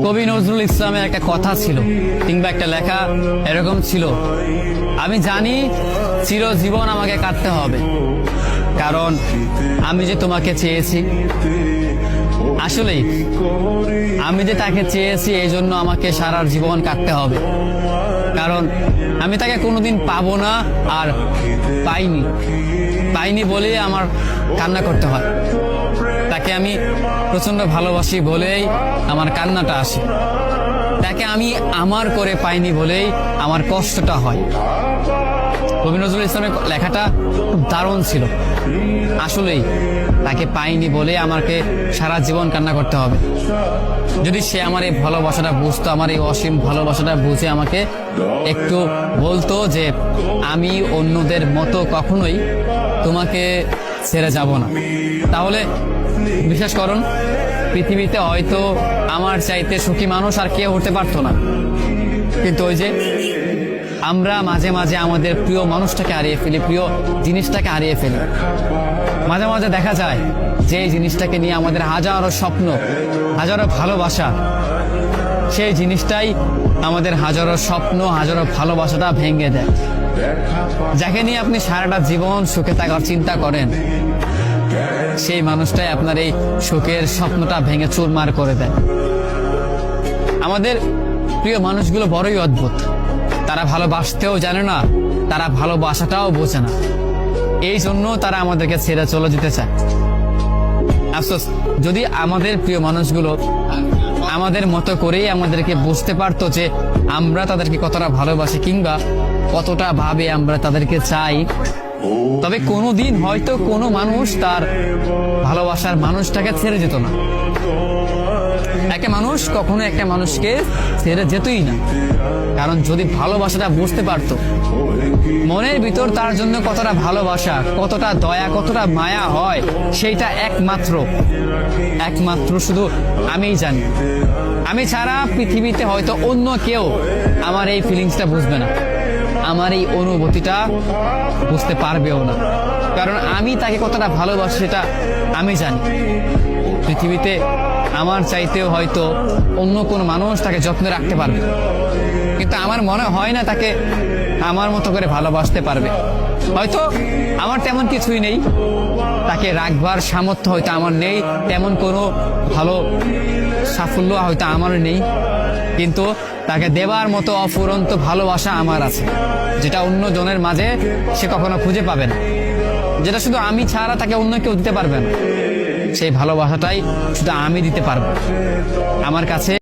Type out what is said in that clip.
কবি নজরুল ইসলামের একটা কথা ছিল কিংবা একটা লেখা এরকম ছিল, আমি জানি চিরজীবন আমাকে কাটতে হবে, কারণ আমি যে তোমাকে চেয়েছি। আসলেই আমি যে তাকে চেয়েছি এই জন্য আমাকে সারা জীবন কাটতে হবে, কারণ আমি তাকে কোনোদিন পাবো না, আর পাইনি বলেই আমার কান্না করতে হয়। তাকে আমি প্রচন্ড ভালোবাসি বলেই আমার কান্নাটা আসে। তাকে আমি আমার করে পাইনি বলেই আমার কষ্টটা হয়। কবি নজরুল ইসলামের লেখাটা খুব দারুণ ছিল। আসলেই তাকে পাইনি বলে আমাকে সারা জীবন কান্না করতে হবে। যদি সে আমার এই ভালোবাসাটা বুঝতো, আমার এই অসীম ভালোবাসাটা বুঝে আমাকে একটু বলতো যে আমি অন্যদের মতো কখনোই তোমাকে ছেড়ে যাব না, তাহলে বিশ্বাস করুন পৃথিবীতে হয়তো আমার চাইতে সুখী মানুষ আর কেউ হতে পারতো না। কিন্তু ওই যে আমরা মাঝে মাঝে আমাদের প্রিয় মানুষটাকে হারিয়ে ফেলি, প্রিয় জিনিসটাকে হারিয়ে ফেলি। মাঝে মাঝে দেখা যায় যে এই জিনিসটাকে নিয়ে আমাদের হাজারো স্বপ্ন, হাজারো ভালোবাসা, সেই জিনিসটাই আমাদের হাজারো স্বপ্ন, হাজারো ভালোবাসাটা ভেঙে দেয়। যাকে নিয়ে আপনি সারাটা জীবন সুখে থাকার চিন্তা করেন, সেই মানুষটাই আপনার এই সুখের স্বপ্নটা ভেঙে চুরমার করে দেয়। আমাদের প্রিয় মানুষগুলো বড়ই অদ্ভুত। তারা ভালোবাসতেও জানে না, তারা ভালোবাসাটাও বোঝে না, এই জন্য তারা আমাদেরকে ছেড়ে চলে যেতে চায়। আফসোস, যদি আমাদের প্রিয় মানুষগুলো আমাদের মতো করেই আমাদেরকে বুঝতে পারতো যে আমরা তাদেরকে কতটা ভালোবাসি কিংবা কতটা ভাবে আমরা তাদেরকে চাই, তবে কোনোদিন হয়তো কোনো মানুষ তার ভালোবাসার মানুষটাকে ছেড়ে যেত না। একটা মানুষ কখনো একটা মানুষকে ছেড়ে যেতই না, কারণ যদি ভালোবাসাটা বুঝতে পারতো, মনের ভিতর তার জন্য কতটা ভালোবাসা, কতটা দয়া, কতটা মায়া হয়, সেইটা একমাত্র শুধু আমিই জানি। আমি ছাড়া পৃথিবীতে হয়তো অন্য কেউ আমার এই ফিলিংসটা বুঝবে না, আমার এই অনুভূতিটা বুঝতে পারবেও না, কারণ আমি তাকে কতটা ভালোবাসি সেটা আমি জানি। পৃথিবীতে আমার চাইতেও হয়তো অন্য কোনো মানুষ তাকে যত্নে রাখতে পারবে, কিন্তু আমার মনে হয় না তাকে আমার মতো করে ভালোবাসতে পারবে। হয়তো আমার তেমন কিছুই নেই, তাকে রাখবার সামর্থ্য হয়তো আমার নেই, তেমন কোনো ভালো সাফল্য হয়তো আমার নেই, কিন্তু তাকে দেবার মতো অফুরন্ত ভালোবাসা আমার আছে, যেটা অন্য জনের মাঝে সে কখনো খুঁজে পাবে না, যেটা শুধু আমি ছাড়া তাকে অন্য কেউ দিতে পারবে না। সেই ভালোবাসাটাই শুধু আমি দিতে পারবো। আমার কাছে